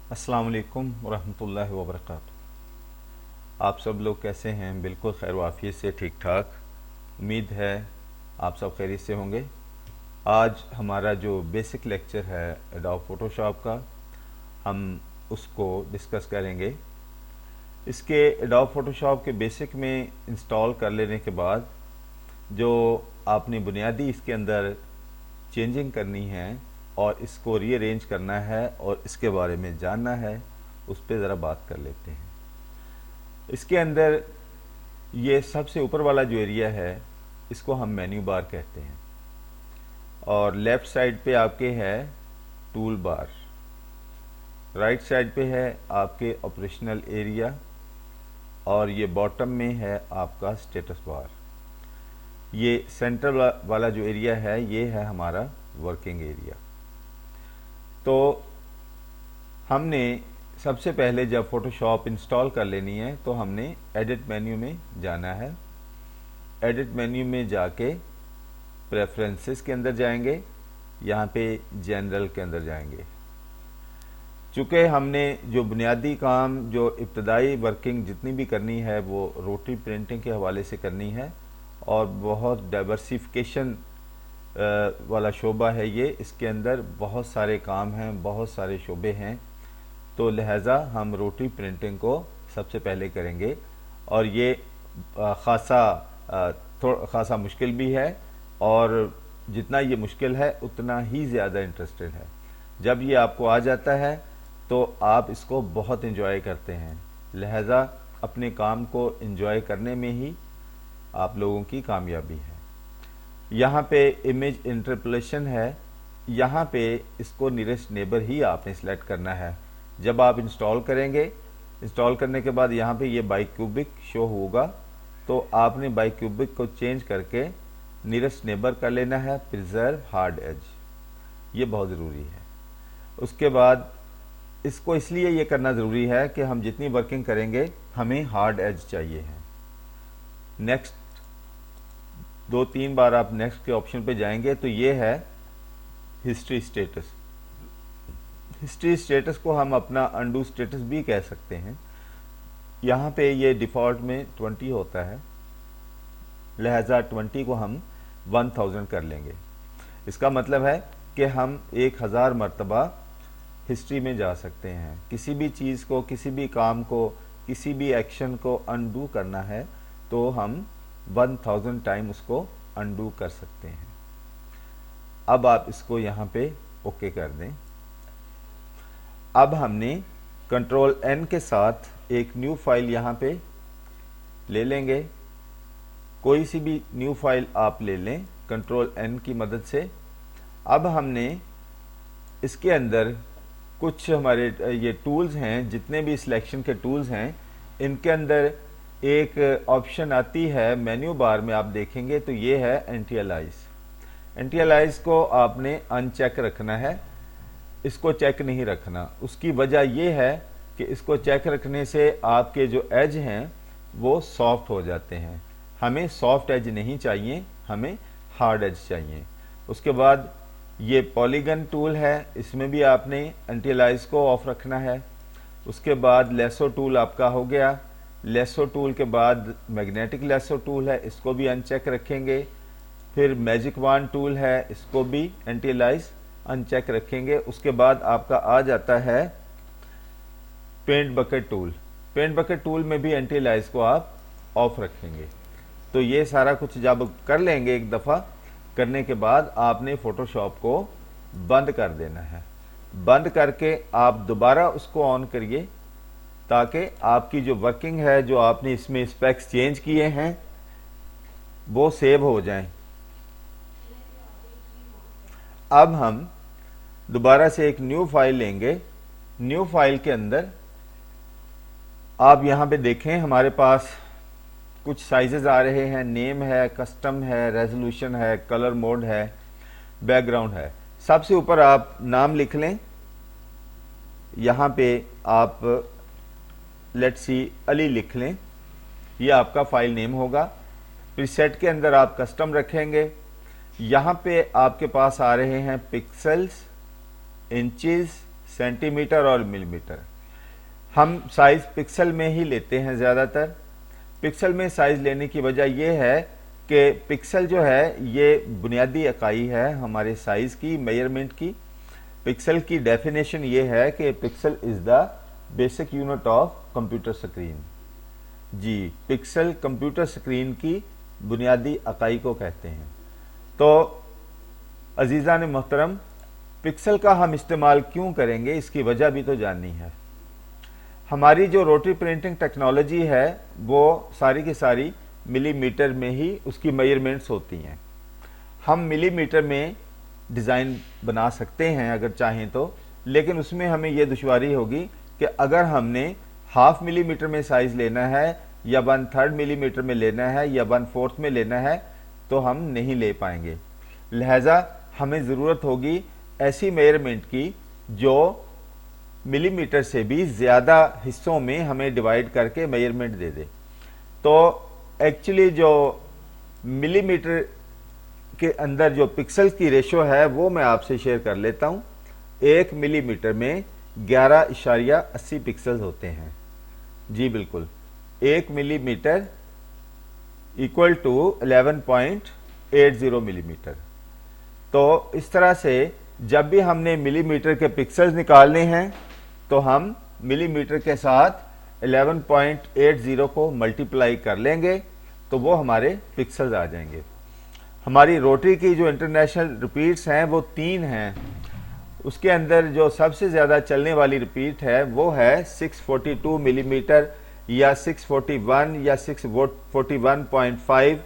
अस्सलाम वालेकुम वरहमतुल्लाहि वबरकातुहू। आप सब लोग कैसे हैं? बिल्कुल खैर वाफियत से ठीक ठाक। उम्मीद है आप सब खैरियत से होंगे। आज हमारा जो बेसिक लेक्चर है एडोब फोटोशॉप का, हम उसको डिस्कस करेंगे। इसके एडोब फोटोशॉप के बेसिक में इंस्टॉल कर लेने के बाद जो आपने बुनियादी इसके अंदर चेंजिंग करनी है और इसको रीअरेंज करना है और इसके बारे में जानना है, उस पर ज़रा बात कर लेते हैं। इसके अंदर ये सबसे ऊपर वाला जो एरिया है, इसको हम मेन्यू बार कहते हैं, और लेफ़्ट साइड पे आपके है टूल बार, राइट साइड पे है आपके ऑपरेशनल एरिया, और ये बॉटम में है आपका स्टेटस बार। ये सेंटर वाला जो एरिया है, ये है हमारा वर्किंग एरिया। तो हमने सबसे पहले जब फोटोशॉप इंस्टॉल कर लेनी है तो हमने एडिट मेन्यू में जाना है। एडिट मेन्यू में जाके प्रेफरेंसेस के अंदर जाएंगे, यहाँ पे जनरल के अंदर जाएंगे। चूँकि हमने जो बुनियादी काम, जो इब्तदाई वर्किंग जितनी भी करनी है वो रोटरी प्रिंटिंग के हवाले से करनी है, और बहुत डाइवर्सिफिकेशन वाला शोबा है ये। इसके अंदर बहुत सारे काम हैं, बहुत सारे शोबे हैं, तो लिहाजा हम रोटरी प्रिंटिंग को सबसे पहले करेंगे। और ये खासा मुश्किल भी है, और जितना ये मुश्किल है उतना ही ज़्यादा इंटरेस्टेड है। जब ये आपको आ जाता है तो आप इसको बहुत इंजॉय करते हैं, लिहाजा अपने काम को इंजॉय करने में ही आप लोगों की कामयाबी है। यहाँ पे इमेज इंटरपोलेशन है, यहाँ पे इसको नियरेस्ट नेबर ही आपने सिलेक्ट करना है। जब आप इंस्टॉल करेंगे, इंस्टॉल करने के बाद यहाँ पे ये बाइक्यूबिक शो होगा, तो आपने बाइक्यूबिक को चेंज करके नियरेस्ट नेबर कर लेना है, प्रिजर्व हार्ड एज, ये बहुत ज़रूरी है। उसके बाद इसको इसलिए ये करना ज़रूरी है कि हम जितनी वर्किंग करेंगे हमें हार्ड एज चाहिए है। नेक्स्ट 2-3 बार आप नेक्स्ट के ऑप्शन पे जाएंगे तो ये है हिस्ट्री स्टेटस। हिस्ट्री स्टेटस को हम अपना अंडू स्टेटस भी कह सकते हैं। यहाँ पे ये डिफ़ॉल्ट में 20 होता है, लिहाजा 20 को हम 1000 कर लेंगे। इसका मतलब है कि हम 1000 मरतबा हिस्ट्री में जा सकते हैं। किसी भी चीज़ को, किसी भी काम को, किसी भी एक्शन को अनडू करना है तो हम 1000 टाइम उसको अनडू कर सकते हैं। अब आप इसको यहाँ पे ओके कर दें। अब हमने कंट्रोल N के साथ एक न्यू फाइल यहाँ पे ले लेंगे। कोई सी भी न्यू फाइल आप ले लें कंट्रोल N की मदद से। अब हमने इसके अंदर कुछ हमारे ये टूल्स हैं, जितने भी सिलेक्शन के टूल्स हैं, इनके अंदर एक ऑप्शन आती है मेन्यू बार में, आप देखेंगे तो ये है एंटी अलाइज। एंटी अलाइज को आपने अनचेक रखना है, इसको चेक नहीं रखना। उसकी वजह यह है कि इसको चेक रखने से आपके जो एज हैं वो सॉफ्ट हो जाते हैं। हमें सॉफ्ट एज नहीं चाहिए, हमें हार्ड एज चाहिए। उसके बाद ये पॉलीगन टूल है, इसमें भी आपने एंटी अलाइज को ऑफ रखना है। उसके बाद लेसो टूल आपका हो गया। लेसो टूल के बाद मैग्नेटिक लेसो टूल है, इसको भी अनचेक रखेंगे। फिर मैजिक वान टूल है, इसको भी एंटी अलाइज अनचेक रखेंगे। उसके बाद आपका आ जाता है paint bucket tool. Paint bucket tool में भी एंटी अलाइज को आप ऑफ रखेंगे। तो ये सारा कुछ जब कर लेंगे, एक दफ़ा करने के बाद आपने फोटोशॉप को बंद कर देना है। बंद करके आप दोबारा उसको ऑन करिए, ताकि आपकी जो वर्किंग है, जो आपने इसमें स्पेक्स चेंज किए हैं, वो सेव हो जाएं। अब हम दोबारा से एक न्यू फाइल लेंगे। न्यू फाइल के अंदर आप यहाँ पे देखें, हमारे पास कुछ साइजेस आ रहे हैं। नेम है, कस्टम है, रेजोल्यूशन है, कलर मोड है, बैकग्राउंड है। सबसे ऊपर आप नाम लिख लें। यहाँ पे आप लेट्स सी अली लिख लें, ये आपका फाइल नेम होगा। प्रीसेट के अंदर आप कस्टम रखेंगे। यहाँ पे आपके पास आ रहे हैं पिक्सल्स, इंचेस, सेंटीमीटर और मिलीमीटर। हम साइज पिक्सल में ही लेते हैं ज़्यादातर। पिक्सल में साइज लेने की वजह यह है कि पिक्सल जो है ये बुनियादी इकाई है हमारे साइज की, मेजरमेंट की। पिक्सल की डेफिनेशन ये है कि pixel is the basic unit of computer screen. जी, पिक्सल कंप्यूटर स्क्रीन की बुनियादी इकाई को कहते हैं। तो अजीज़ान मोहतरम, पिक्सल का हम इस्तेमाल क्यों करेंगे, इसकी वजह भी तो जाननी है। हमारी जो रोटरी प्रिंटिंग टेक्नोलॉजी है वो सारी की सारी मिलीमीटर में ही उसकी मेजरमेंट्स होती हैं। हम मिलीमीटर में डिज़ाइन बना सकते हैं अगर चाहें तो, लेकिन उसमें हमें यह दुश्वारी होगी कि अगर हमने हाफ मिलीमीटर में साइज़ लेना है या 1/3 मिलीमीटर में लेना है या 1/4 में लेना है तो हम नहीं ले पाएंगे। लिहाजा हमें ज़रूरत होगी ऐसी मेजरमेंट की जो मिलीमीटर से भी ज़्यादा हिस्सों में हमें डिवाइड करके मेजरमेंट दे दे। तो एक्चुअली जो मिलीमीटर के अंदर जो पिक्सल की रेशो है वो मैं आपसे शेयर कर लेता हूँ। 1 मिलीमीटर में 11.80 पिक्सल्स होते हैं। जी बिल्कुल, 1 मिलीमीटर इक्वल टू 11.80 मिलीमीटर। तो इस तरह से जब भी हमने मिलीमीटर के पिक्सल्स निकालने हैं तो हम मिलीमीटर के साथ 11.80 को मल्टीप्लाई कर लेंगे तो वो हमारे पिक्सल्स आ जाएंगे। हमारी रोटरी की जो इंटरनेशनल रिपीट्स हैं वो 3 हैं। उसके अंदर जो सबसे ज़्यादा चलने वाली रिपीट है वो है 642 मिलीमीटर या 641 या 641.5,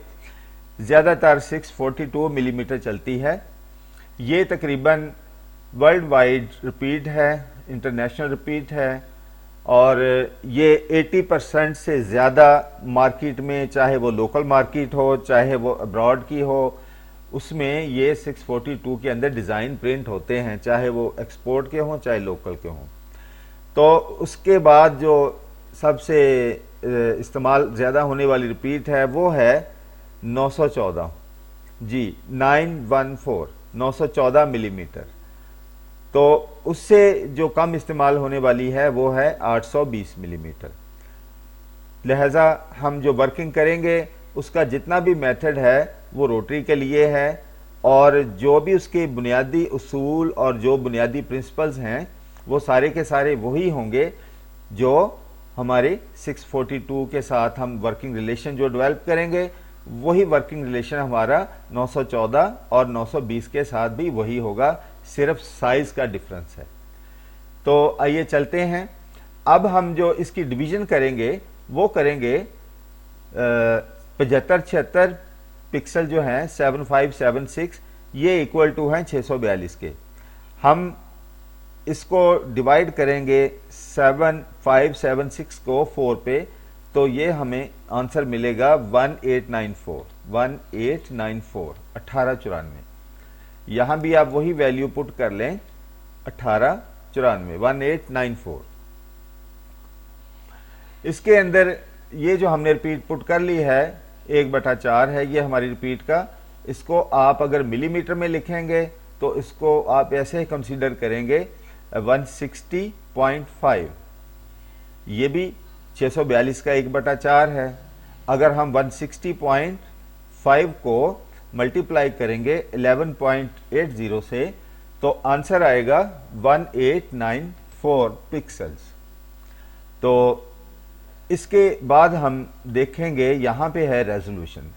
ज़्यादातर 642 मिलीमीटर चलती है। ये तकरीबन वर्ल्ड वाइड रिपीट है, इंटरनेशनल रिपीट है, और ये 80% से ज़्यादा मार्केट में, चाहे वो लोकल मार्केट हो चाहे वो अब्रॉड की हो, उसमें ये 642 के अंदर डिज़ाइन प्रिंट होते हैं, चाहे वो एक्सपोर्ट के हों चाहे लोकल के हों। तो उसके बाद जो सबसे इस्तेमाल ज़्यादा होने वाली रिपीट है वो है 914। जी, 914 मिलीमीटर। तो उससे जो कम इस्तेमाल होने वाली है वो है 820 मिलीमीटर। लिहाजा हम जो वर्किंग करेंगे उसका जितना भी मेथड है वो रोटरी के लिए है, और जो भी उसके बुनियादी उसूल और जो बुनियादी प्रिंसिपल्स हैं वो सारे के सारे वही होंगे जो हमारे 642 के साथ हम वर्किंग रिलेशन जो डेवलप करेंगे, वही वर्किंग रिलेशन हमारा 914 और 920 के साथ भी वही होगा, सिर्फ साइज का डिफरेंस है। तो आइए चलते हैं। अब हम जो इसकी डिवीजन करेंगे वो करेंगे 75-76 पिक्सल जो हैं 7576, ये इक्वल टू हैं 642 के। हम इसको डिवाइड करेंगे 7576 को 4 पे, तो ये हमें आंसर मिलेगा 1894, 1894। यहां भी आप वही वैल्यू पुट कर लें, 1894, 1894। इसके अंदर ये जो हमने रिपीट पुट कर ली है 1/4 है ये हमारी रिपीट का। इसको आप अगर मिलीमीटर में लिखेंगे तो इसको आप ऐसे कंसीडर करेंगे 160.5। ये भी 642 का 1/4 है। अगर हम 160.5 को मल्टीप्लाई करेंगे 11.80 से तो आंसर आएगा 1894 पिक्सल्स। तो इसके बाद हम देखेंगे यहां पे है रेजोल्यूशन।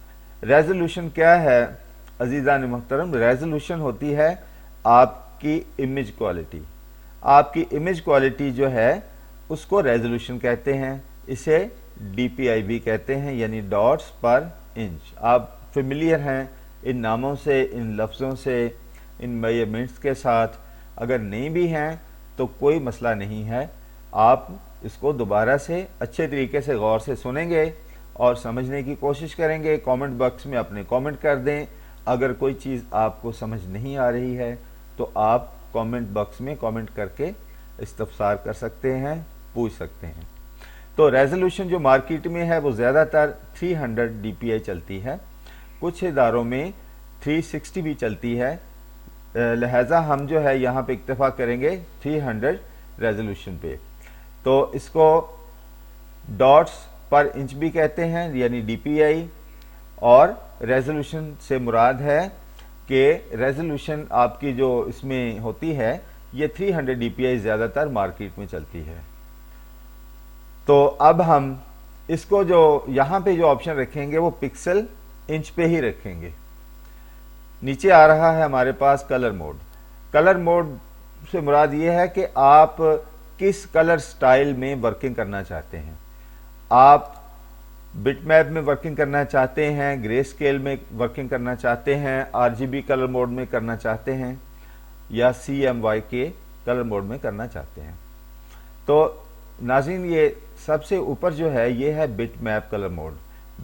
रेजोल्यूशन क्या है अजीज़ान मोहतरम? रेजोल्यूशन होती है आपकी इमेज क्वालिटी। आपकी इमेज क्वालिटी जो है उसको रेजोल्यूशन कहते हैं। इसे DPI भी कहते हैं, यानी डॉट्स पर इंच। आप फेमिलियर हैं इन नामों से, इन लफ्ज़ों से, इन मेजरमेंट्स के साथ। अगर नहीं भी हैं तो कोई मसला नहीं है, आप इसको दोबारा से अच्छे तरीके से गौर से सुनेंगे और समझने की कोशिश करेंगे। कमेंट बॉक्स में अपने कमेंट कर दें। अगर कोई चीज़ आपको समझ नहीं आ रही है तो आप कमेंट बॉक्स में कमेंट करके इस्तफसार कर सकते हैं, पूछ सकते हैं। तो रेजोल्यूशन जो मार्केट में है वो ज़्यादातर 300 DPI चलती है, कुछ इदारों में 360 भी चलती है, لہٰذا ہم جو ہے یہاں پہ اکتفا کریں گے 300 ریزولوشن پہ. تو اس کو ڈاٹس پر انچ بھی کہتے ہیں یعنی ڈی پی آئی, اور ریزولوشن سے مراد ہے کہ ریزولوشن آپ کی جو اس میں ہوتی ہے یہ 300 ڈی پی آئی زیادہ تر مارکیٹ میں چلتی ہے. تو اب ہم اس کو جو یہاں پہ جو آپشن رکھیں گے وہ پکسل انچ پہ ہی رکھیں گے. نیچے آ رہا ہے ہمارے پاس کلر موڈ. کلر موڈ سے مراد یہ ہے کہ آپ کس کلر سٹائل میں ورکنگ کرنا چاہتے ہیں. آپ بٹ میپ میں ورکنگ کرنا چاہتے ہیں, گرے اسکیل میں ورکنگ کرنا چاہتے ہیں, R G B colour mode میں کرنا چاہتے ہیں, یا C M Y K colour mode میں کرنا چاہتے ہیں. تو ناظرین یہ سب سے اوپر جو ہے یہ ہے bitmap colour mode.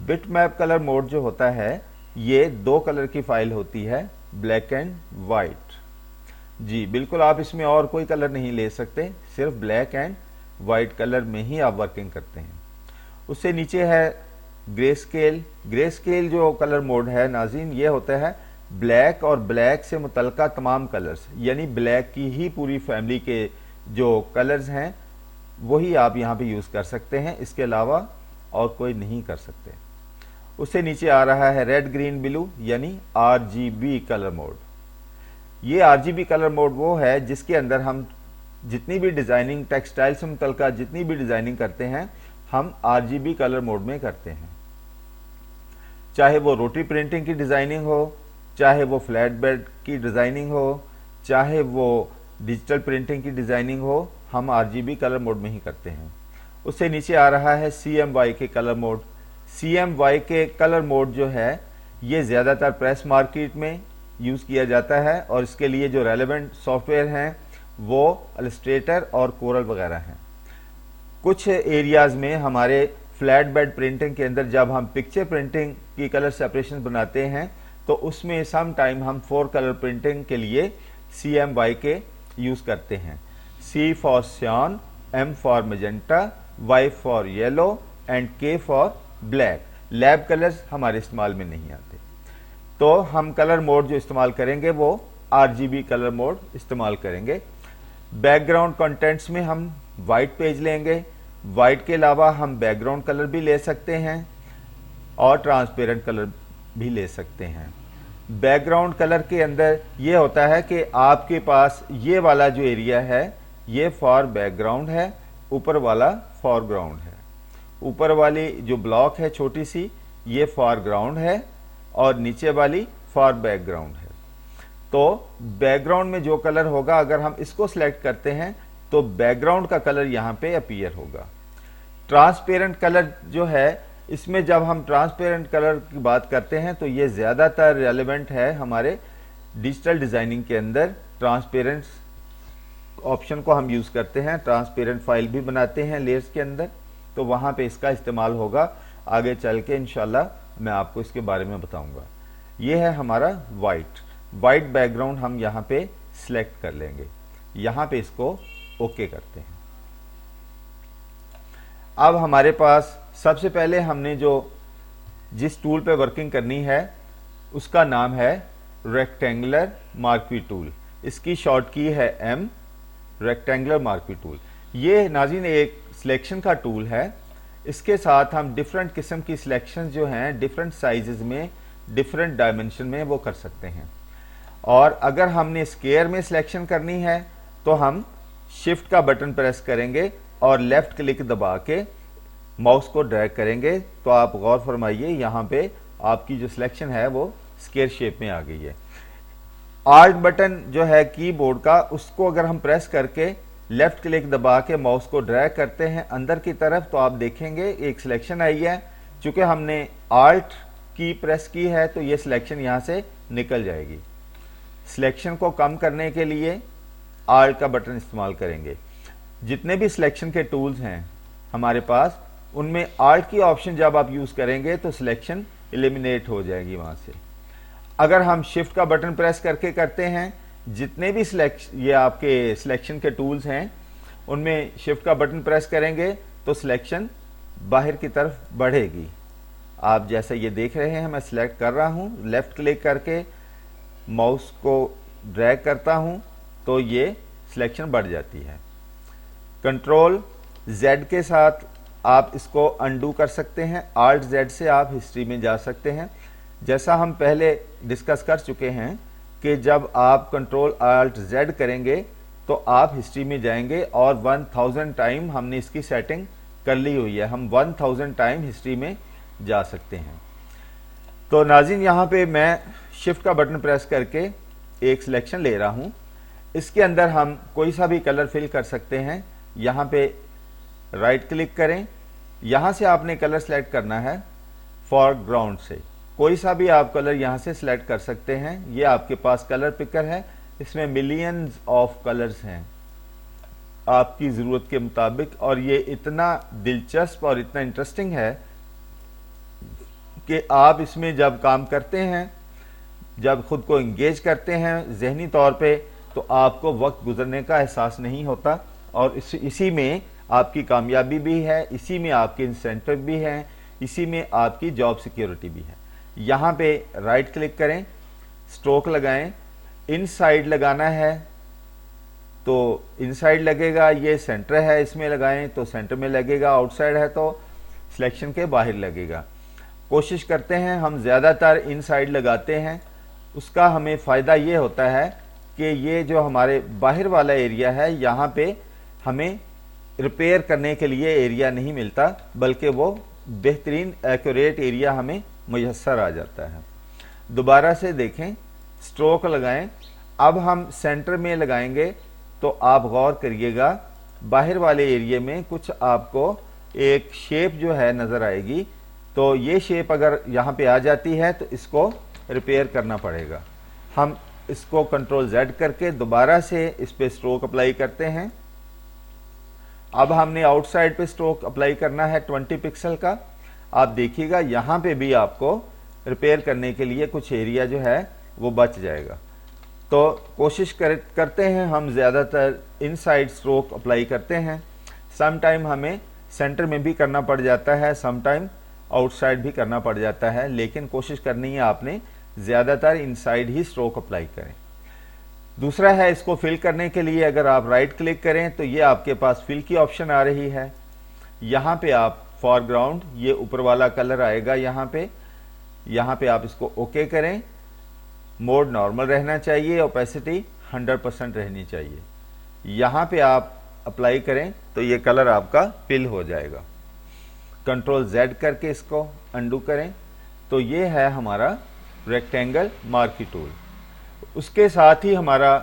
Bitmap colour mode جو ہوتا ہے یہ 2 کلر کی فائل ہوتی ہے, بلیک اینڈ وائٹ. جی بالکل, آپ اس میں اور کوئی کلر نہیں لے سکتے, صرف بلیک اینڈ وائٹ کلر میں ہی آپ ورکنگ کرتے ہیں. اس سے نیچے ہے گرے اسکیل. گرے اسکیل جو کلر موڈ ہے ناظرین یہ ہوتا ہے بلیک اور بلیک سے متعلقہ تمام کلرز, یعنی بلیک کی ہی پوری فیملی کے جو کلرز ہیں وہی آپ یہاں پہ یوز کر سکتے ہیں, اس کے علاوہ اور کوئی نہیں کر سکتے. اس سے نیچے آ رہا ہے ریڈ گرین بلو یعنی R G B colour mode. یہ R G B colour mode وہ ہے جس کے اندر ہم جتنی بھی ڈیزائننگ ٹیکسٹائل سے متعلقہ جتنی بھی ڈیزائننگ کرتے ہیں ہم R G B colour mode میں کرتے ہیں. چاہے وہ روٹی پرنٹنگ کی ڈیزائننگ ہو, چاہے وہ فلیٹ بیڈ کی ڈیزائننگ ہو, چاہے وہ ڈیجیٹل پرنٹنگ کی ڈیزائننگ ہو, ہم R G B colour mode میں ہی کرتے ہیں. اس سے نیچے آ رہا ہے C M Y K colour mode. C M Y K colour mode جو ہے یہ زیادہ تر پریس مارکیٹ میں یوز کیا جاتا ہے, اور اس کے لیے جو ریلیونٹ سافٹ ویئر ہیں وہ السٹریٹر اور کورل وغیرہ ہیں. کچھ ایریاز میں ہمارے فلیٹ بیڈ پرنٹنگ کے اندر جب ہم پکچر پرنٹنگ کی کلر سیپریشن بناتے ہیں تو اس میں سم ٹائم ہم 4 کلر پرنٹنگ کے لیے C M Y K use کرتے ہیں. C for cyan, M for magenta, Y for yellow and K for black. Lab colours ہمارے استعمال میں نہیں آتے. تو ہم کلر موڈ جو استعمال کریں گے وہ R G B colour mode استعمال کریں گے. بیک گراؤنڈ کنٹینٹس میں ہم وائٹ پیج لیں گے. وائٹ کے علاوہ ہم بیک گراؤنڈ کلر بھی لے سکتے ہیں اور ٹرانسپیرنٹ کلر بھی لے سکتے ہیں. بیک گراؤنڈ کلر کے اندر یہ ہوتا ہے کہ آپ کے پاس یہ والا جو ایریا ہے یہ فار بیک گراؤنڈ ہے, اوپر والا فار گراؤنڈ ہے. اوپر والی جو بلاک ہے چھوٹی سی یہ فار گراؤنڈ ہے اور نیچے والی فار بیک گراؤنڈ ہے. تو بیک گراؤنڈ میں جو کلر ہوگا اگر ہم اس کو سلیکٹ کرتے ہیں تو بیک گراؤنڈ کا کلر یہاں پہ اپیئر ہوگا. ٹرانسپیرنٹ کلر جو ہے اس میں جب ہم ٹرانسپیرنٹ کلر کی بات کرتے ہیں تو یہ زیادہ تر ریلیونٹ ہے ہمارے ڈیجیٹل ڈیزائننگ کے اندر. ٹرانسپیرنٹ آپشن کو ہم یوز کرتے ہیں, ٹرانسپیرنٹ فائل بھی بناتے ہیں لیئرز کے اندر, تو وہاں پہ اس کا استعمال ہوگا. آگے چل کے انشاءاللہ میں آپ کو اس کے بارے میں بتاؤں گا. یہ ہے ہمارا وائٹ بیک گراؤنڈ, ہم یہاں پہ سلیکٹ کر لیں گے. یہاں پہ اس کو اوکے کرتے ہیں. اب ہمارے پاس سب سے پہلے ہم نے جس ٹول پہ ورکنگ کرنی ہے اس کا نام ہے ریکٹینگولر مارکوی ٹول. اس کی شارٹ کی ہے ایم, ریکٹینگولر مارکوی ٹول. یہ ناظرین ایک سلیکشن کا ٹول ہے. اس کے ساتھ ہم ڈفرنٹ قسم کی سلیکشن جو ہیں ڈفرنٹ سائزز میں ڈفرنٹ ڈائمنشن میں وہ کر سکتے ہیں. اور اگر ہم نے اسکیئر میں سلیکشن کرنی ہے تو ہم شفٹ کا بٹن پریس کریں گے اور لیفٹ کلک دبا کے ماؤس کو ڈریگ کریں گے تو آپ غور فرمائیے یہاں پہ آپ کی جو سلیکشن ہے وہ اسکیئر شیپ میں آ گئی ہے. آلٹ بٹن جو ہے کی بورڈ کا اس کو اگر ہم پریس کر کے لیفٹ کلک دبا کے ماؤس کو ڈریگ کرتے ہیں اندر کی طرف تو آپ دیکھیں گے ایک سلیکشن آئی ہے. چونکہ ہم نے آلٹ کی پریس کی ہے تو یہ سلیکشن یہاں سے نکل جائے گی. سلیکشن کو کم کرنے کے لیے آلٹ کا بٹن استعمال کریں گے. جتنے بھی سلیکشن کے ٹولز ہیں ہمارے پاس ان میں آلٹ کی آپشن جب آپ یوز کریں گے تو سلیکشن ایلیمینیٹ ہو جائے گی وہاں سے. اگر ہم شفٹ کا بٹن پریس کر کے کرتے ہیں جتنے بھی یہ آپ کے سلیکشن کے ٹولز ہیں ان میں شفٹ کا بٹن پریس کریں گے تو سلیکشن باہر کی طرف بڑھے گی. آپ جیسا یہ دیکھ رہے ہیں میں سلیکٹ کر رہا ہوں, لیفٹ کلک کر کے ماؤس کو ड्रैग करता हूं तो ये सिलेक्शन बढ़ जाती है। कंट्रोल Z के साथ आप इसको अनडू कर सकते हैं। Alt Z से आप हिस्ट्री में जा सकते हैं। जैसा हम पहले डिस्कस कर चुके हैं कि जब आप कंट्रोल Alt Z करेंगे तो आप हिस्ट्री में जाएंगे और 1000 टाइम हमने इसकी सेटिंग कर ली हुई है, हम 1000 टाइम हिस्ट्री में जा सकते हैं। तो नाज़रीन, यहाँ पे मैं शिफ्ट का बटन प्रेस करके एक सिलेक्शन ले रहा हूँ। इसके अंदर हम कोई सा भी कलर फिल कर सकते हैं। यहाँ पे राइट क्लिक करें, यहाँ से आपने कलर सेलेक्ट करना है फॉरग्राउंड से। कोई सा भी आप कलर यहाँ से सिलेक्ट कर सकते हैं। ये आपके पास कलर पिकर है, इसमें मिलियंस ऑफ कलर्स हैं आपकी ज़रूरत के मुताबिक, और ये इतना दिलचस्प और इतना इंटरेस्टिंग है कि आप इसमें जब काम करते हैं, जब खुद को इंगेज करते हैं ज़हनी तौर पे, तो आपको वक्त गुजरने का एहसास नहीं होता, और इसी में आपकी कामयाबी भी है, इसी में आपके इंसेंटिव भी हैं, इसी में आपकी जॉब सिक्योरिटी भी है। यहाँ पे राइट क्लिक करें, स्ट्रोक लगाएं, इनसाइड लगाना है तो इनसाइड लगेगा, ये सेंटर है इसमें लगाएं तो सेंटर में लगेगा, आउटसाइड है तो सिलेक्शन के बाहर लगेगा। कोशिश करते हैं हम ज़्यादातर इनसाइड लगाते हैं, उसका हमें फ़ायदा ये होता है कि ये जो हमारे बाहर वाला एरिया है यहाँ पे हमें रिपेयर करने के लिए एरिया नहीं मिलता, बल्कि वो बेहतरीन एक्यूरेट एरिया हमें मुयस्सर आ जाता है। दोबारा से देखें, स्ट्रोक लगाएं, अब हम सेंटर में लगाएंगे तो आप गौर करिएगा बाहर वाले एरिया में कुछ आपको एक शेप जो है नज़र आएगी, तो ये शेप अगर यहाँ पे आ जाती है तो इसको रिपेयर करना पड़ेगा। हम इसको कंट्रोल Z करके दोबारा से इस पे स्ट्रोक अप्लाई करते हैं। अब हमने आउटसाइड पे स्ट्रोक अप्लाई करना है 20 पिक्सल का। आप देखिएगा यहाँ पे भी आपको रिपेयर करने के लिए कुछ एरिया जो है वो बच जाएगा। तो कोशिश करते हैं हम ज़्यादातर इनसाइड स्ट्रोक अप्लाई करते हैं। सम टाइम हमें सेंटर में भी करना पड़ जाता है, सम टाइम आउटसाइड भी करना पड़ जाता है, लेकिन कोशिश करनी है आपने ज़्यादातर इनसाइड ही स्ट्रोक अप्लाई करें। दूसरा है, इसको फिल करने के लिए अगर आप राइट क्लिक करें तो ये आपके पास फिल की ऑप्शन आ रही है। यहाँ पे आप फॉरग्राउंड, ये ऊपर वाला कलर आएगा यहाँ पे आप इसको ओके करें। मोड नॉर्मल रहना चाहिए, ओपेसिटी 100% रहनी चाहिए। यहाँ पे आप अप्लाई करें तो ये कलर आपका फिल हो जाएगा। कंट्रोल Z करके इसको अंडू करें तो ये है हमारा रेक्टेंगल मार्की टूल। उसके साथ ही हमारा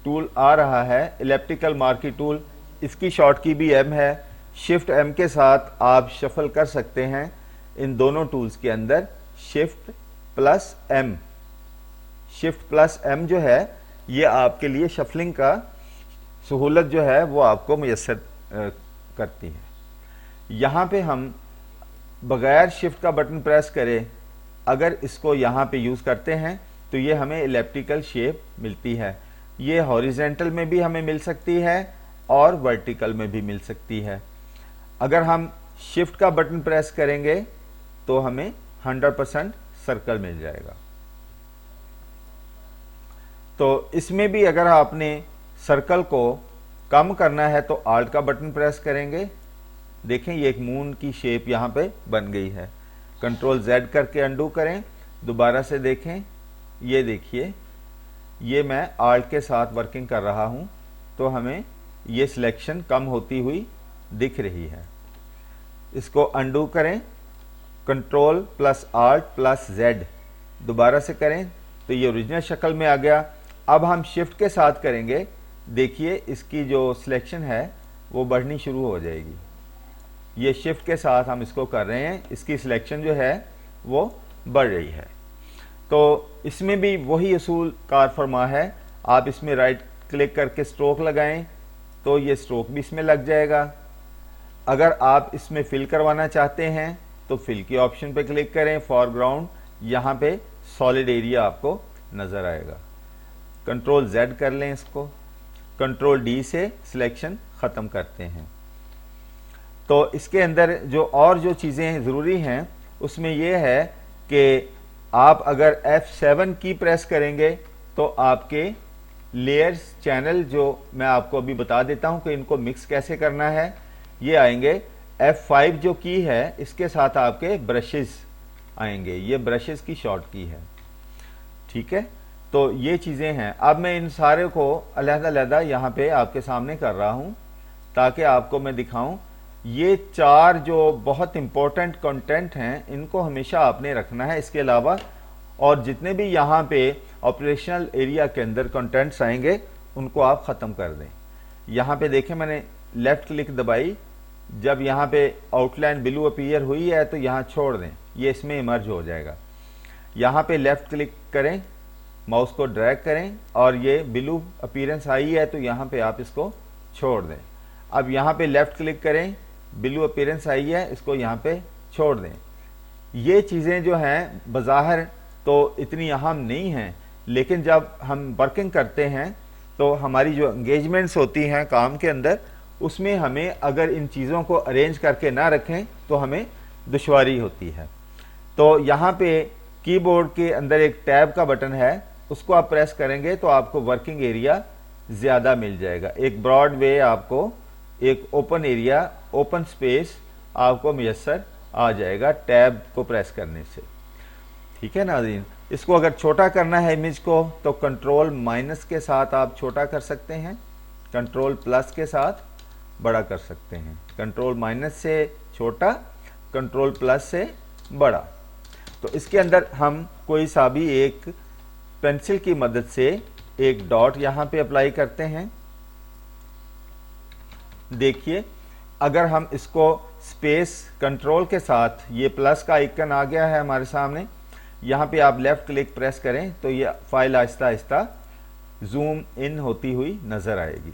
टूल आ रहा है एलिप्टिकल मार्की टूल। इसकी शॉर्ट की भी M है। शिफ्ट M के साथ आप शफल कर सकते हैं इन दोनों टूल्स के अंदर। शिफ्ट प्लस M जो है ये आपके लिए शफलिंग का सहूलत जो है वो आपको मुयस्सर करती है। यहाँ पे हम बगैर शिफ्ट का बटन प्रेस करें अगर इसको यहाँ पे यूज़ करते हैं तो ये हमें एलिप्टिकल शेप मिलती है। ये हॉरिजेंटल में भी हमें मिल सकती है और वर्टिकल में भी मिल सकती है। अगर हम शिफ्ट का बटन प्रेस करेंगे तो हमें 100% सर्कल मिल जाएगा। तो इसमें भी अगर आपने सर्कल को कम करना है तो आल्ट का बटन प्रेस करेंगे। देखें ये एक मून की शेप यहाँ पे बन गई है। कंट्रोल Z करके अंडू करें, दोबारा से देखें, ये देखिए ये मैं आल्ट के साथ वर्किंग कर रहा हूँ तो हमें ये सिलेक्शन कम होती हुई दिख रही है। इसको अंडू करें, control plus alt plus Z दोबारा से करें तो ये ओरिजिनल शक्ल में आ गया। अब हम शिफ्ट के साथ करेंगे, देखिए इसकी जो सिलेक्शन है वो बढ़नी शुरू हो जाएगी। ये शिफ्ट के साथ हम इसको कर रहे हैं, इसकी सिलेक्शन जो है वो बढ़ रही है। तो इसमें भी वही असूल कार फरमा है। आप इसमें राइट क्लिक करके स्ट्रोक लगाएं तो ये स्ट्रोक भी इसमें लग जाएगा। अगर आप इसमें फिल करवाना चाहते हैं तो फिल की ऑप्शन पे क्लिक करें, फॉरग्राउंड, यहाँ पे सॉलिड एरिया आपको नज़र आएगा। कंट्रोल Z कर लें इसको, कंट्रोल D से सिलेक्शन ख़त्म करते हैं। तो इसके अंदर जो चीज़ें ज़रूरी हैं उसमें यह है कि आप अगर F7 की प्रेस करेंगे तो आपके लेयर्स चैनल जो मैं आपको अभी बता देता हूं कि इनको मिक्स कैसे करना है। ये आएंगे F5 जो की है, इसके साथ आपके ब्रशेस आएंगे, ये ब्रशेस की शॉर्ट की है, ठीक है। तो ये चीज़ें हैं। अब मैं इन सारे को अलग-अलग यहाँ पे आपके सामने कर रहा हूँ ताकि आपको मैं दिखाऊं। ये 4 जो बहुत इंपॉर्टेंट कंटेंट हैं इनको हमेशा आपने रखना है। इसके अलावा और जितने भी यहाँ पे ऑपरेशनल एरिया के अंदर कंटेंट्स आएंगे उनको आप ख़त्म कर दें। यहाँ पे देखें, मैंने लेफ़्ट क्लिक दबाई, जब यहाँ पे आउटलाइन ब्लू अपीयर हुई है तो यहाँ छोड़ दें, ये इसमें इमर्ज हो जाएगा। यहाँ पे लेफ़्ट क्लिक करें, माउस को ड्रैग करें और ये ब्लू अपीयरेंस आई है तो यहाँ पे आप इसको छोड़ दें। अब यहाँ पे लेफ़्ट क्लिक करें, ब्लू अपीयरेंस आई है, इसको यहाँ पे छोड़ दें। ये चीज़ें जो हैं बज़ाहिर तो इतनी अहम नहीं हैं, लेकिन जब हम वर्किंग करते हैं तो हमारी जो एंगेजमेंट्स होती हैं काम के अंदर, उसमें हमें अगर इन चीज़ों को अरेंज करके ना रखें तो हमें दुश्वारी होती है। तो यहाँ पे कीबोर्ड के अंदर एक टैब का बटन है, उसको आप प्रेस करेंगे तो आपको वर्किंग एरिया ज़्यादा मिल जाएगा। एक ब्रॉड वे आपको, एक ओपन एरिया, ओपन स्पेस आपको मुयस्सर आ जाएगा टैब को प्रेस करने से, ठीक है नाज़रीन। इसको अगर छोटा करना है इमेज को तो कंट्रोल माइनस के साथ आप छोटा कर सकते हैं, कंट्रोल प्लस के साथ बड़ा कर सकते हैं। कंट्रोल माइनस से छोटा, कंट्रोल प्लस से बड़ा। तो इसके अंदर हम कोई सा भी एक पेंसिल की मदद से एक डॉट यहाँ पे अप्लाई करते हैं। देखिए, अगर हम इसको स्पेस कंट्रोल के साथ, ये प्लस का आइकन आ गया है हमारे सामने, यहाँ पे आप लेफ़्ट क्लिक प्रेस करें तो ये file Aahista Aahista zoom in होती हुई नज़र आएगी।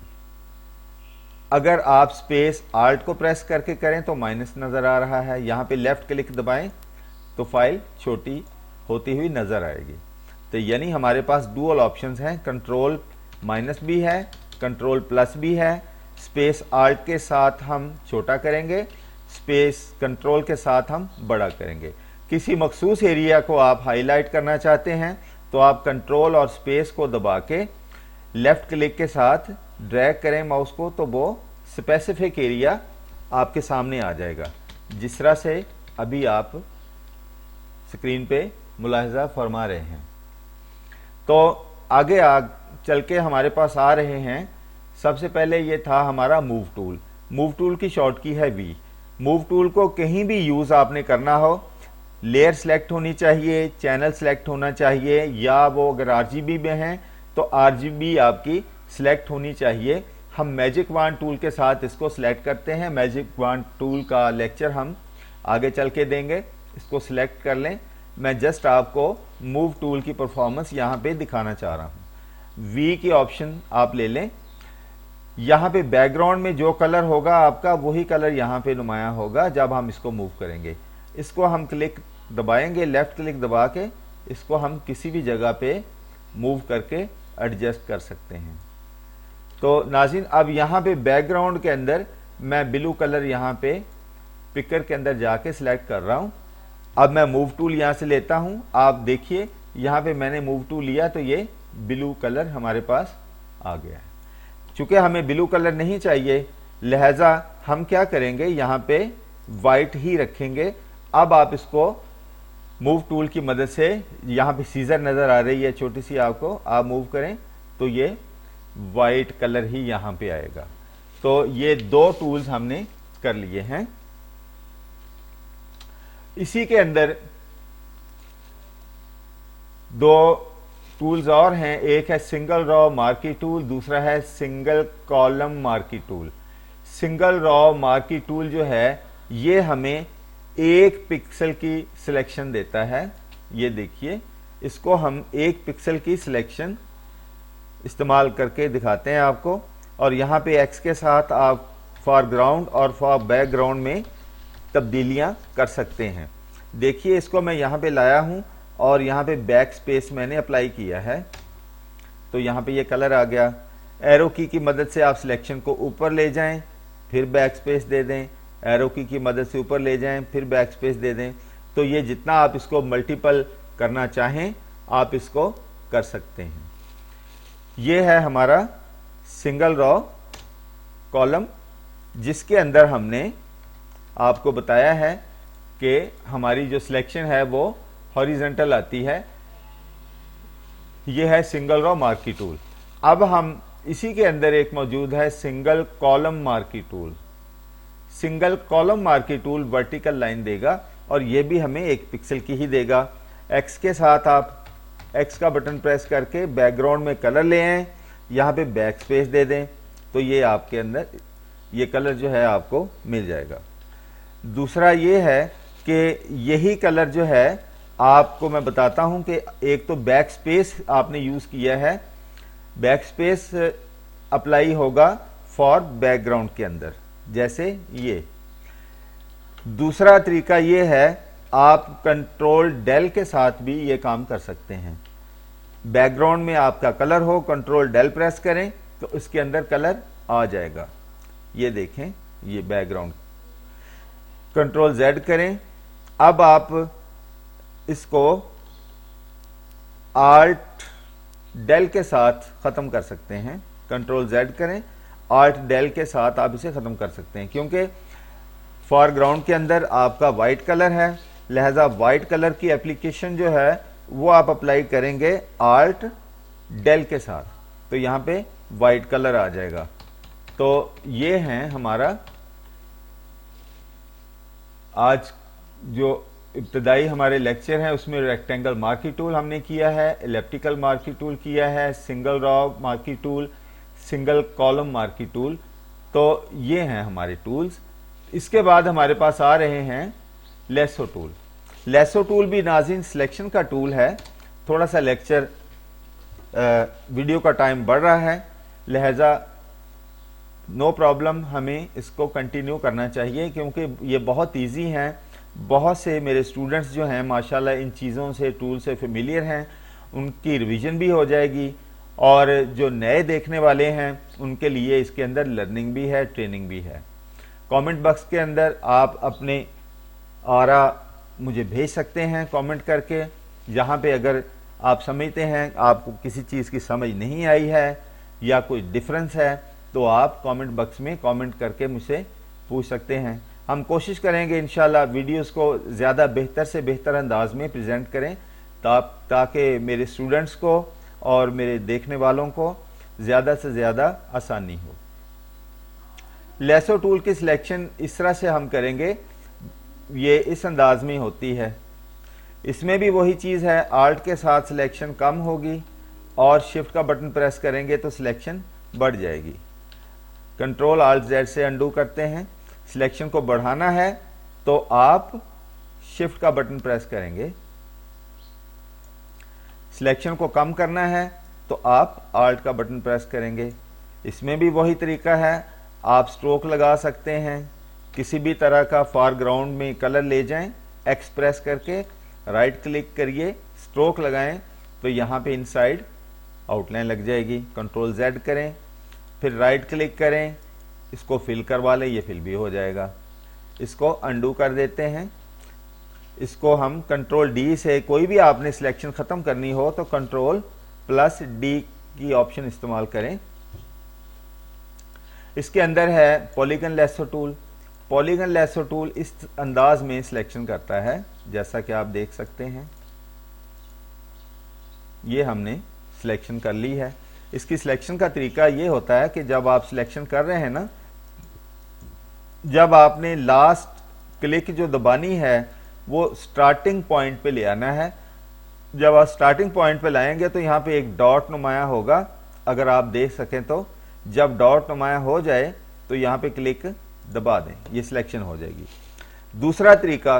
अगर आप स्पेस आल्ट को प्रेस करके करें तो माइनस नज़र आ रहा है। यहाँ पे लेफ़्ट क्लिक दबाएं तो फाइल छोटी होती हुई नज़र आएगी। तो यानी हमारे पास डुअल ऑप्शंस हैं, कंट्रोल माइनस भी है, कंट्रोल प्लस भी है। स्पेस आल्ट के साथ हम छोटा करेंगे, स्पेस कंट्रोल के साथ हम बड़ा करेंगे। किसी मखसूस एरिया को आप हाईलाइट करना चाहते हैं तो आप कंट्रोल और स्पेस को दबा के लेफ़्ट क्लिक के साथ ड्रैग करें माउस को तो वो स्पेसिफिक एरिया आपके सामने आ जाएगा, जिस तरह से अभी आप स्क्रीन पे मुलाहिजा फरमा रहे हैं। तो आगे चल के हमारे पास आ रहे हैं। सबसे पहले ये था हमारा मूव टूल। मूव टूल की शॉर्ट की है वी। मूव टूल को कहीं भी यूज़ आपने करना हो, लेयर सेलेक्ट होनी चाहिए, चैनल सेलेक्ट होना चाहिए, या वो अगर आरजीबी में हैं तो आरजीबी आपकी सिलेक्ट होनी चाहिए। हम मैजिक वांड टूल के साथ इसको सिलेक्ट करते हैं। मैजिक वांड टूल का लेक्चर हम आगे चल के देंगे। इसको सिलेक्ट कर लें। मैं जस्ट आपको मूव टूल की परफॉर्मेंस यहाँ पे दिखाना चाह रहा हूँ। वी की ऑप्शन आप ले लें। यहाँ पे बैकग्राउंड में जो कलर होगा आपका वही कलर यहाँ पे नुमाया होगा जब हम इसको मूव करेंगे। इसको हम क्लिक दबाएंगे, लेफ़्ट क्लिक दबा के इसको हम किसी भी जगह पे मूव करके एडजस्ट कर सकते हैं। तो नाज़रीन, अब यहाँ पे बैकग्राउंड के अंदर मैं ब्लू कलर यहाँ पे पिकर के अंदर जाके सिलेक्ट कर रहा हूँ। अब मैं मूव टूल यहाँ से लेता हूँ। आप देखिए यहाँ पे मैंने मूव टूल लिया तो ये ब्लू कलर हमारे पास आ गया है। चूँकि हमें ब्लू कलर नहीं चाहिए, लिहाजा हम क्या करेंगे, यहाँ पे वाइट ही रखेंगे। अब आप इसको मूव टूल की मदद से, यहाँ पे सीजर नज़र आ रही है छोटी सी आपको, आप मूव करें तो ये वाइट कलर ही यहाँ पे आएगा। तो ये दो टूल्स हमने कर लिए हैं। इसी के अंदर दो टूल्स और हैं। एक है सिंगल रॉ मार्की टूल, दूसरा है single column marquee tool. Single raw marquee tool जो है ये हमें एक पिक्सल की सिलेक्शन देता है। ये देखिए, इसको हम एक पिक्सल की सिलेक्शन इस्तेमाल करके दिखाते हैं आपको। और यहाँ पे एक्स के साथ आप फॉरग्राउंड और फॉर बैकग्राउंड में तब्दीलियाँ कर सकते हैं। देखिए, इसको मैं यहाँ पे लाया हूँ और यहाँ पे बैक स्पेस मैंने अप्लाई किया है तो यहाँ पे ये कलर आ गया। एरो की मदद से आप सिलेक्शन को ऊपर ले जाएं, फिर बैक स्पेस दे दें। एरो की मदद से ऊपर ले जाएं, फिर बैक स्पेस दे दें। तो ये जितना आप इसको मल्टीपल करना चाहें आप इसको कर सकते हैं। ये है हमारा सिंगल रॉ कॉलम, जिसके अंदर हमने आपको बताया है कि हमारी जो सिलेक्शन है वो हॉरिजॉन्टल आती है। ये है सिंगल रॉ मार्की टूल। अब हम इसी के अंदर एक मौजूद है single column marquee tool. Single column marquee tool vertical line देगा और ये भी हमें 1 पिक्सल की ही देगा। एक्स के साथ आप एक्स का बटन प्रेस करके बैकग्राउंड में कलर ले आएं, यहाँ पे बैक स्पेस दे दें तो ये आपके अंदर ये कलर जो है आपको मिल जाएगा। दूसरा ये है कि यही कलर जो है आपको मैं बताता हूं कि एक तो बैक स्पेस आपने यूज किया है, बैक स्पेस अप्लाई होगा फॉर बैकग्राउंड के अंदर, जैसे ये। दूसरा तरीका ये है, आप कंट्रोल डेल के साथ भी ये काम कर सकते हैं। बैकग्राउंड में आपका कलर हो, कंट्रोल डेल प्रेस करें तो इसके अंदर कलर आ जाएगा। ये देखें, ये बैकग्राउंड। कंट्रोल जेड करें। अब आप इसको आल्ट डेल के साथ खत्म कर सकते हैं। कंट्रोल जेड करें, आल्ट डेल के साथ आप इसे खत्म कर सकते हैं, क्योंकि फॉरग्राउंड के अंदर आपका वाइट कलर है, लिहाजा वाइट कलर की एप्लीकेशन जो है वो आप अप्लाई करेंगे आल्ट डेल के साथ, तो यहां पे वाइट कलर आ जाएगा। तो ये है हमारा आज जो इब्तदाई हमारे लेक्चर हैं, उसमें रेक्टेंगल मार्की टूल हमने किया है, एलिप्टिकल मार्की टूल किया है, single raw marquee tool, single column marquee tool. तो ये हैं हमारे टूल्स। इसके बाद हमारे पास आ रहे हैं लेसो टूल। लेसो टूल भी नाज़रीन सिलेक्शन का टूल है। थोड़ा सा लेक्चर वीडियो का टाइम बढ़ रहा है, लिहाजा नो प्रॉब्लम, हमें इसको कंटिन्यू करना चाहिए क्योंकि ये बहुत इजी हैं। बहुत से मेरे स्टूडेंट्स जो हैं माशाल्लाह इन चीज़ों से, टूल से फेमिलियर हैं, उनकी रिवीजन भी हो जाएगी और जो नए देखने वाले हैं उनके लिए इसके अंदर लर्निंग भी है, ट्रेनिंग भी है। कमेंट बॉक्स के अंदर आप अपने आरा मुझे भेज सकते हैं कमेंट करके। जहाँ पे अगर आप समझते हैं आपको किसी चीज़ की समझ नहीं आई है या कोई डिफरेंस है तो आप कमेंट बॉक्स में कमेंट करके मुझसे पूछ सकते हैं। हम कोशिश करेंगे इंशाल्लाह वीडियोस को ज़्यादा बेहतर से बेहतर अंदाज में प्रेजेंट करें ताकि मेरे स्टूडेंट्स को और मेरे देखने वालों को ज़्यादा से ज़्यादा आसानी हो। लेसो टूल की सिलेक्शन इस तरह से हम करेंगे, ये इस अंदाज में होती है। इसमें भी वही चीज़ है, आल्ट के साथ सिलेक्शन कम होगी और शिफ्ट का बटन प्रेस करेंगे तो सिलेक्शन बढ़ जाएगी। कंट्रोल आल्ट जेड से अंडू करते हैं। सिलेक्शन को बढ़ाना है तो आप शिफ्ट का बटन प्रेस करेंगे, सिलेक्शन को कम करना है तो आप आल्ट का बटन प्रेस करेंगे। इसमें भी वही तरीका है, आप स्ट्रोक लगा सकते हैं, किसी भी तरह का फॉरग्राउंड में कलर ले जाएं, एक्स प्रेस करके राइट क्लिक करिए, स्ट्रोक लगाएं तो यहाँ पे इनसाइड आउटलाइन लग जाएगी। कंट्रोल जेड करें, फिर राइट क्लिक करें, इसको फिल करवा लें, ये फिल भी हो जाएगा। इसको अंडू कर देते हैं। इसको हम कंट्रोल डी से, कोई भी आपने सिलेक्शन ख़त्म करनी हो तो कंट्रोल प्लस डी की ऑप्शन इस्तेमाल करें। इसके अंदर है polygon lasso tool. Polygon lasso tool इस अंदाज में सिलेक्शन करता है, जैसा कि आप देख सकते हैं। ये हमने सिलेक्शन कर ली है। इसकी सिलेक्शन का तरीका ये होता है कि जब आप सिलेक्शन कर रहे हैं ना, जब आपने लास्ट क्लिक जो दबानी है वो स्टार्टिंग पॉइंट पे ले आना है। जब आप स्टार्टिंग पॉइंट पे लाएंगे तो यहाँ पे एक डॉट नुमाया होगा, अगर आप देख सकें तो। जब डॉट नुमाया हो जाए तो यहाँ पे क्लिक दबा दें, ये सिलेक्शन हो जाएगी। दूसरा तरीका,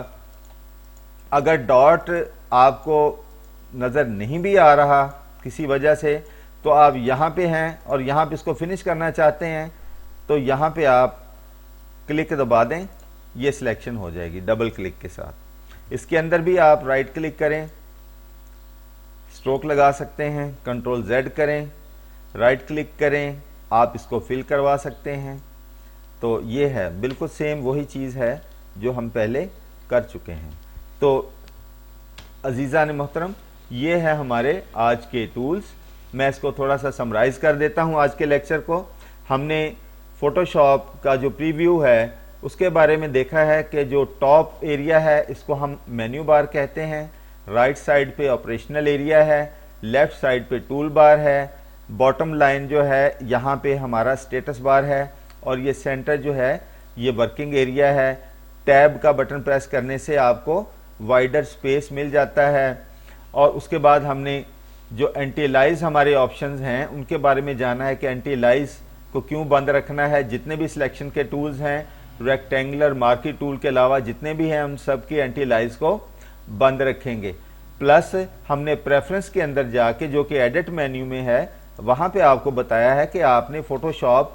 अगर डॉट आपको नज़र नहीं भी आ रहा किसी वजह से, तो आप यहाँ पे हैं और यहाँ पे इसको फिनिश करना चाहते हैं तो यहाँ पे आप क्लिक दबा दें, ये सिलेक्शन हो जाएगी डबल क्लिक के साथ। इसके अंदर भी आप राइट क्लिक करें, स्ट्रोक लगा सकते हैं, कंट्रोल जेड करें, राइट क्लिक करें, आप इसको फिल करवा सकते हैं। तो ये है बिल्कुल सेम वही चीज़ है जो हम पहले कर चुके हैं। तो अजीज़ान मोहतरम, ये है हमारे आज के टूल्स। میں اس کو تھوڑا سا سمرائز کر دیتا ہوں آج کے لیکچر کو۔ ہم نے فوٹوشاپ کا جو پریویو ہے اس کے بارے میں دیکھا ہے کہ جو ٹاپ ایریا ہے اس کو ہم مینیو بار کہتے ہیں، رائٹ سائڈ پہ آپریشنل ایریا ہے، لیفٹ سائڈ پہ ٹول بار ہے، باٹم لائن جو ہے یہاں پہ ہمارا سٹیٹس بار ہے، اور یہ سینٹر جو ہے یہ ورکنگ ایریا ہے۔ ٹیب کا بٹن پریس کرنے سے آپ کو وائڈر سپیس مل جاتا ہے۔ اور اس کے بعد ہم نے جو اینٹی لائز ہمارے آپشنز ہیں ان کے بارے میں جانا ہے کہ اینٹی لائز کو کیوں بند رکھنا ہے۔ جتنے بھی سلیکشن کے ٹولز ہیں، ریکٹینگولر مارکی ٹول کے علاوہ جتنے بھی ہیں، ان سب کی اینٹی لائز کو بند رکھیں گے۔ پلس ہم نے پریفرنس کے اندر جا کے جو کہ ایڈٹ مینیو میں ہے وہاں پہ آپ کو بتایا ہے کہ آپ نے فوٹوشاپ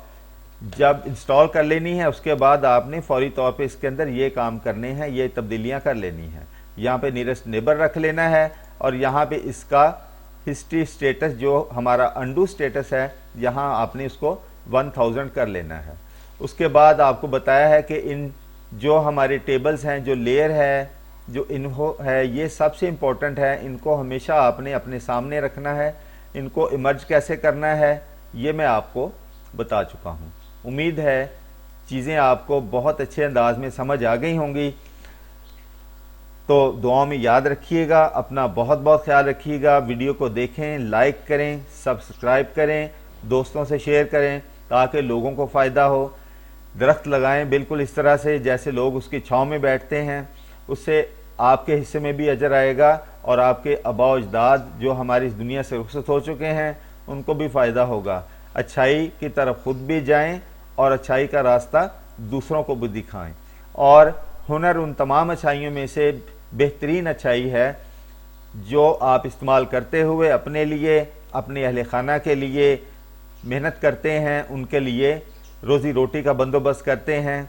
جب انسٹال کر لینی ہے اس کے بعد آپ نے فوری طور پہ اس کے اندر یہ کام کرنے ہیں، یہ تبدیلیاں کر لینی ہیں۔ یہاں پہ نیرسٹ نیبر رکھ لینا ہے، اور یہاں پہ اس کا ہسٹری سٹیٹس جو ہمارا انڈو سٹیٹس ہے یہاں آپ نے اس کو 1000 کر لینا ہے۔ اس کے بعد آپ کو بتایا ہے کہ ان جو ہمارے ٹیبلز ہیں، جو لیئر ہے، جو انفو ہے، یہ سب سے امپورٹنٹ ہے، ان کو ہمیشہ آپ نے اپنے سامنے رکھنا ہے۔ ان کو ایمرج کیسے کرنا ہے یہ میں آپ کو بتا چکا ہوں۔ امید ہے چیزیں آپ کو بہت اچھے انداز میں سمجھ آ گئی ہوں گی۔ تو دعاؤں میں یاد رکھیے گا، اپنا بہت بہت خیال رکھیے گا۔ ویڈیو کو دیکھیں، لائک کریں، سبسکرائب کریں، دوستوں سے شیئر کریں تاکہ لوگوں کو فائدہ ہو۔ درخت لگائیں بالکل اس طرح سے جیسے لوگ اس کی چھاؤں میں بیٹھتے ہیں، اس سے آپ کے حصے میں بھی اجر آئے گا، اور آپ کے آباء و اجداد جو ہماری اس دنیا سے رخصت ہو چکے ہیں ان کو بھی فائدہ ہوگا۔ اچھائی کی طرف خود بھی جائیں اور اچھائی کا راستہ دوسروں کو بھی دکھائیں۔ اور ہنر ان تمام اچھائیوں میں سے بہترین اچھائی ہے جو آپ استعمال کرتے ہوئے اپنے لیے، اپنے اہل خانہ کے لیے محنت کرتے ہیں، ان کے لیے روزی روٹی کا بندوبست کرتے ہیں،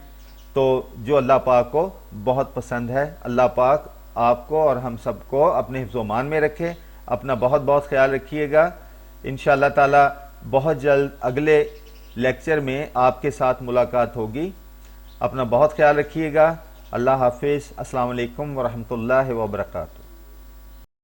تو جو اللہ پاک کو بہت پسند ہے۔ اللہ پاک آپ کو اور ہم سب کو اپنے حفظ و امان میں رکھے۔ اپنا بہت بہت خیال رکھیے گا۔ انشاءاللہ تعالی بہت جلد اگلے لیکچر میں آپ کے ساتھ ملاقات ہوگی۔ اپنا بہت خیال رکھیے گا۔ اللہ حافظ۔ السلام علیکم ورحمۃ اللہ وبرکاتہ۔